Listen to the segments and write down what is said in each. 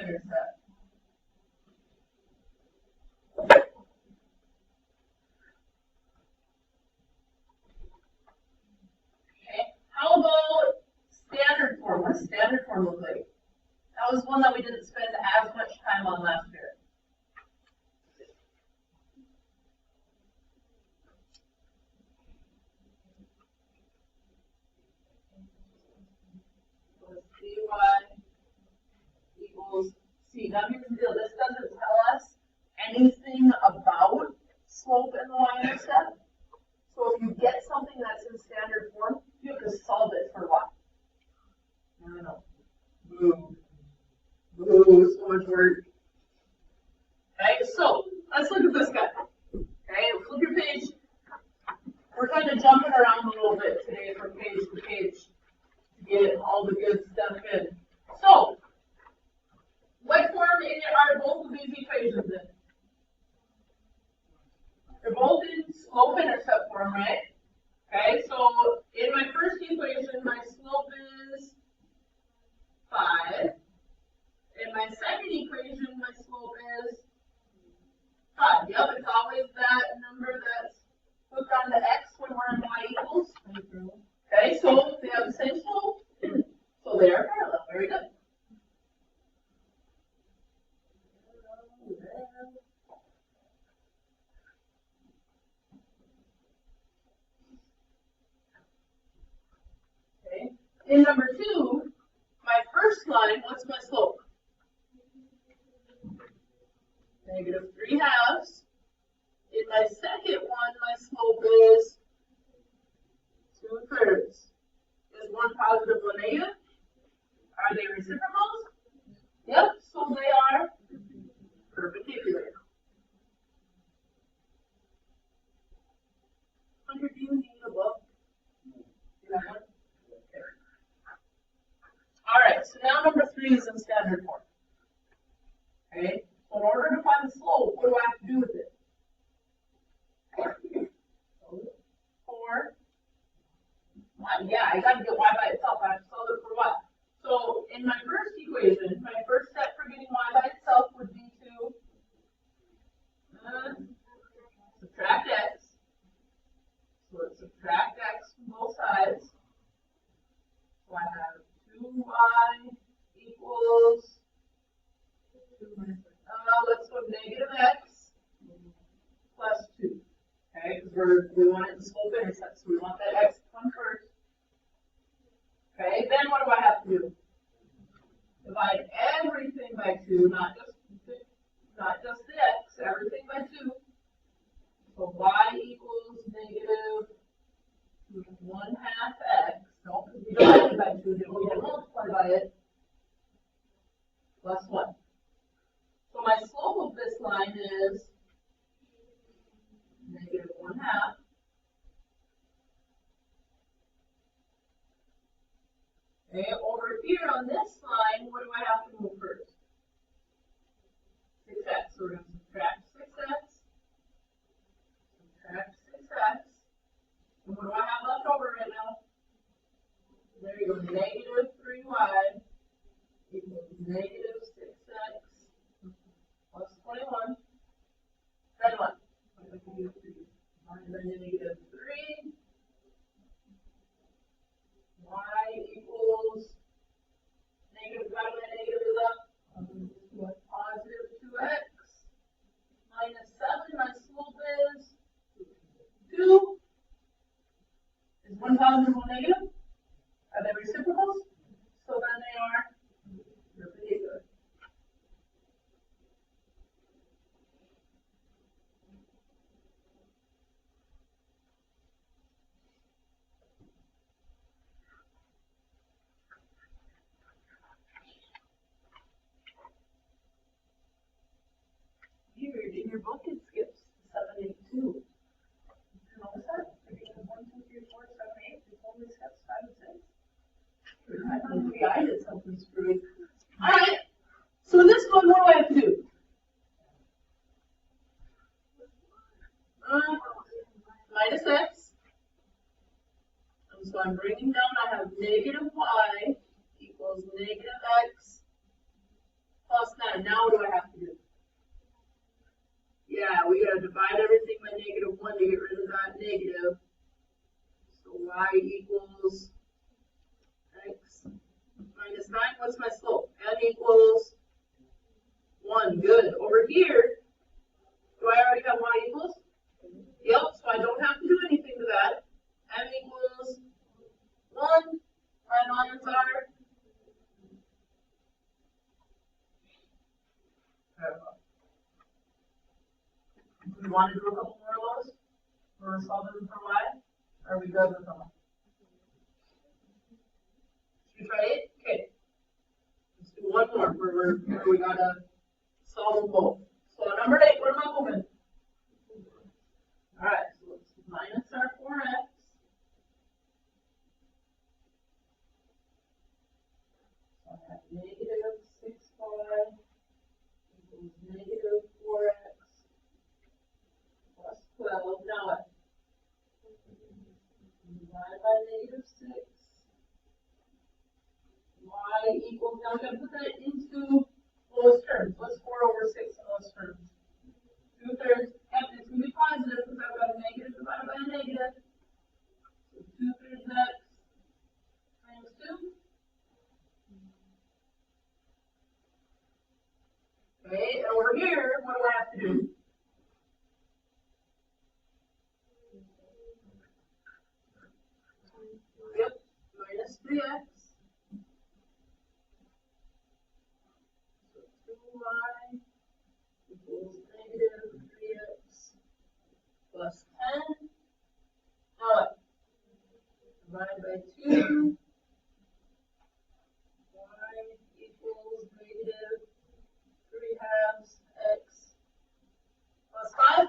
intercept. Okay, how about standard form? What does standard form look like? That was one that we didn't spend as much time on last year. Cy equals c. Now here's the deal. This doesn't tell us anything about slope in the y-intercept. So if you get something that's in standard form, you have to solve it for y. No. Boo. Boo, so much work. Okay, so let's look at this guy. Okay, flip your page. We're kind of jumping around a little bit today from page to page to get all the good stuff in. So, what form are both of these equations in? They're both in slope-intercept form, right? Okay, so in my first equation, my slope is 5. In my second equation, my slope is 5. Yep, it's always that number that's hooked on to x when we're in y equals. Okay, so they have the same slope, so they are parallel. Very good. Okay. In number 2, my first line, what's my slope? -3/2. In my second one, my slope is 2/3. Is one positive, one negative? Are they reciprocals? Yep, so they are perpendicular. Hunter, do you need a book? Alright, so now number 3 is in standard form. Okay, so in order to find the slope, what do I have to do with it? 4. Yeah, I got to get y by itself. I have to solve it for y. So in my first equation, my first step for getting y by itself would be to subtract x. So let's subtract x from both sides. So I have 2y equals, let's go -x plus 2. Okay, because we want it in slope intercept, so we want that x to come first. Okay, then what do I have to do? Divide everything by 2, not just the x, everything by 2. So y equals -1/2 x. No, because we divided by 2, then we didn't multiply by it. Plus 1. So my slope of this line is -1/2. Okay, over here on this line, what do I have to move first? 6x. So we're going to subtract 6x. Subtract 6x. And what do I have left over right now? There you go. -3y equals -6x plus 21. Then what? -3. Y equals negative divided by negative is up. Positive 2x minus 7. My slope is 2. Is one positive, one negative? Are they reciprocals? So then they are perpendicular. In your book, it skips 7, 8, 2. You notice that? If you have 1, 2, 3, 4, 7, 8, it only skips 5 and 6. I thought maybe I did something screwy. Alright, so in this one, what do I have to do? Minus x. And so I'm bringing down, I have -y equals -x plus fine. Now what do I have to do? Yeah, we gotta divide everything by -1 to get rid of that negative. So y equals x minus 9. What's my slope? M equals 1. Good. Over here, do I already have y equals? Yep, so I don't have to do anything to that. M equals 1. My lines are. Do we want to do a couple more of those? Or solve them for y? Or are we good with them? Should we try it? Okay. Let's do one more where we gotta solve them both. So number 8, what am I moving? Alright, so let's minus our 4x. So I have negative 6y equals negative 4x plus 12. Now what? Divide by negative 6. Y equals, now I'm going to put that into those terms. What's 4 over 6 in those terms? 2/3. Yep, it's going to be positive because I've got a negative divided by a negative. So 2/3 x times 2. Okay, and over here, what do I have to do? Yep, minus 3x. So 2y equals negative 3x plus 10. Now what? Divide by 2. Y equals negative 3/2 x plus 5.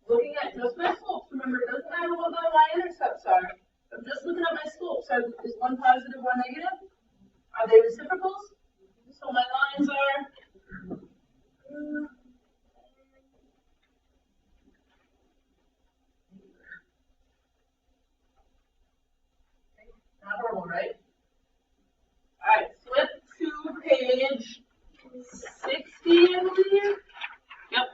Looking at just my slopes, remember it doesn't matter what my y-intercepts are. I'm just looking at my slopes. Is one positive, one negative? Are they reciprocals? So my lines are not horrible, right? Alright, flip to page 60, I believe. Yep.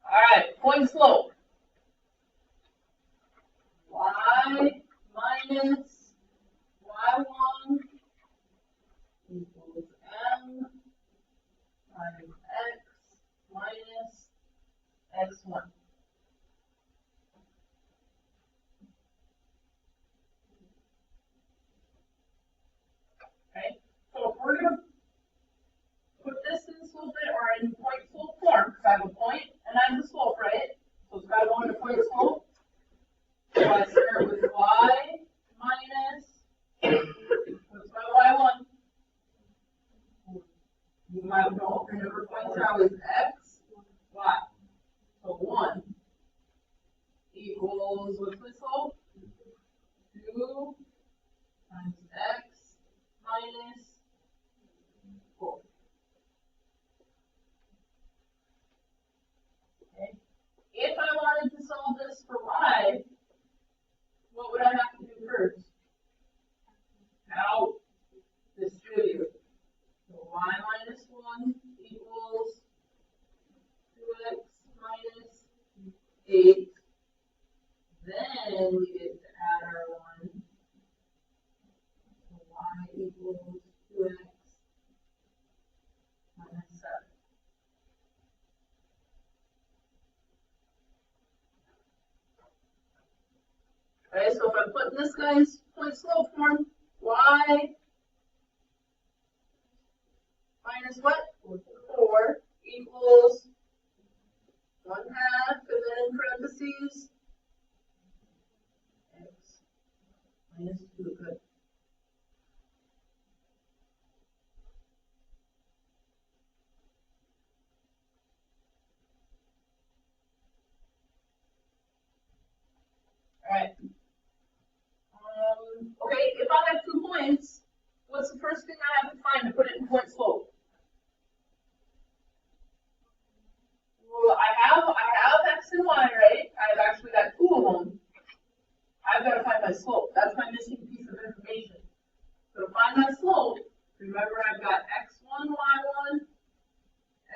Alright, point slope. Y minus y1 equals m times x minus x1. Okay, so if we're going to put this in slope or in point slope form, because I have a point and I have the slope, right? So it's got to go into point slope. So I start with y minus, what's my y1? You have no, remember points are always x, y. So 1 equals, what's my slope? 2 times x minus 4. Okay. If I wanted to solve this for y, what would I have to do first? Out distribute. So y minus 1 equals 2x minus 8. Then we get to add our 1. So y equals 2x minus 7. Okay, so if I'm putting this guy's point slope form, y minus what? 4 equals 1/2, and then in parentheses, x minus 2. Good. All right. Okay, if I have 2 points, what's the first thing I have to find to put it in point slope? Well, I have x and y, right? I've actually got 2 of them. I've got to find find my slope. That's my missing piece of information. So to find my slope, remember I've got x1, y1,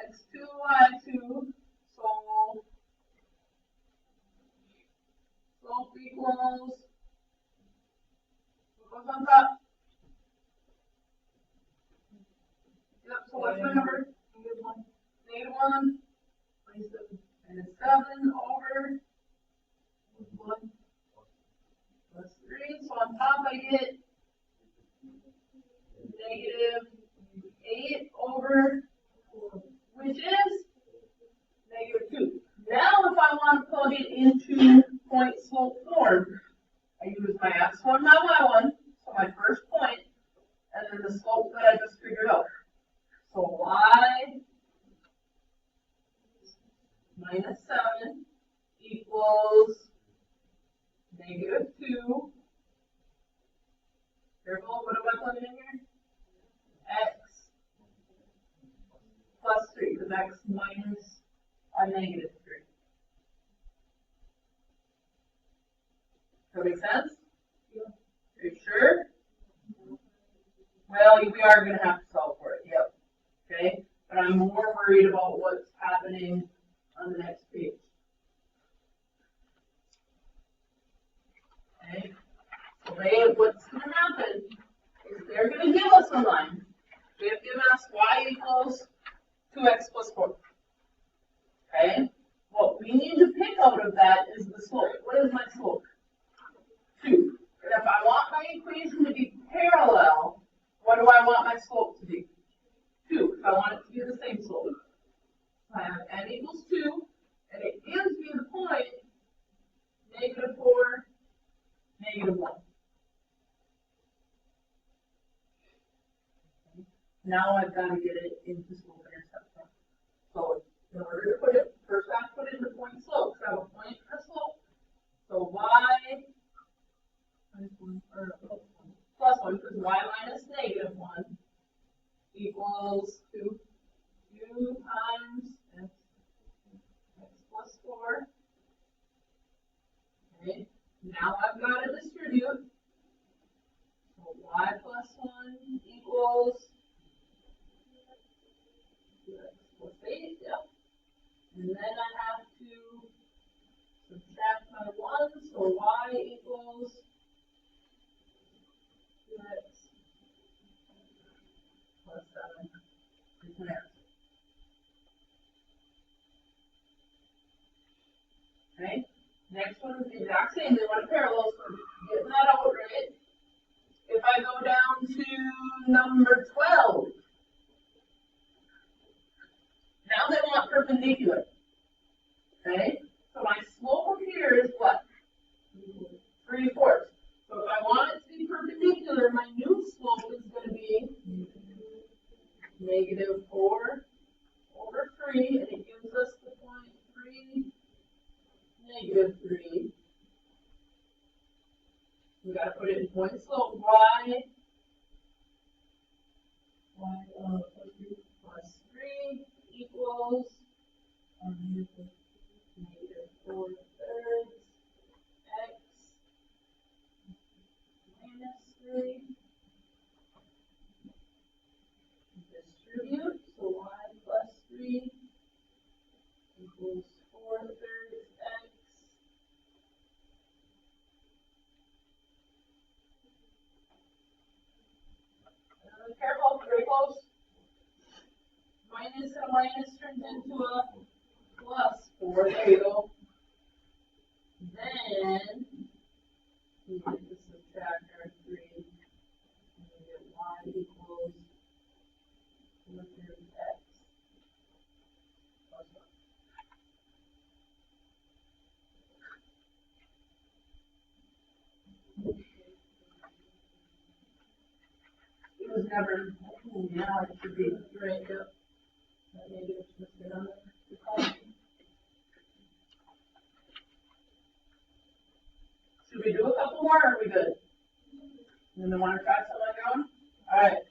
x2, y2. So slope equals, what goes on top? Yep, so what's my number? -1. -1. And 7 over 1 plus 3. So on top I get -8 over 4, which is -2. Now if I want to plug it into point slope form, I use my x1, my y1, so my first point, and then the slope that I just figured out. So y minus 7 equals -2. Careful, what am I plugging in here? X plus 3, because x minus a -3. Does that make sense? Are you sure? Well, we are going to have to solve for it, yep. Okay, but I'm more worried about what's happening on the next page. Okay, so what's going to happen is they're going to give us a line. They have given us y equals 2x plus 4. Okay, what we need to pick out of that is the slope. What is my slope? 2. And if I want my equation to be parallel, what do I want my slope to be? 2. If I want it to be the same slope. I have n equals 2, and it gives me the point -4, -1. Now I've got to get it into slope intercept form. So in order to put it, first I have to put it into point slope. So I have a point and a slope. So y plus 1, because y minus -1 equals 2 times x plus 4. Okay, now I've got to distribute. So y plus 1 equals 2x plus 8, yep. And then I have to subtract my 1, so y equals 2x plus 7 is my answer. Okay, next one is the exact same. They want a parallel, so getting that out right. If I go down to number 12, now they want perpendicular. Okay, so my slope here is what? 3/4. So if I want it to be perpendicular, my new slope is going to be -4 over 3, and it gives us the point 3, -3. We got to put it in point slope. Y plus 3 equals -4 thirds x minus 3. Distribute, so y plus 3 equals 4 thirds x. Careful, very close. Minus and a minus turns into a plus 4. There you go. Then we get to subtract our 3, and we get y equals 4 thirds x plus 1. It was never, now it should be right up. That negative must be on the column. Should we do a couple more or are we good? And then want to try something on your own? All right.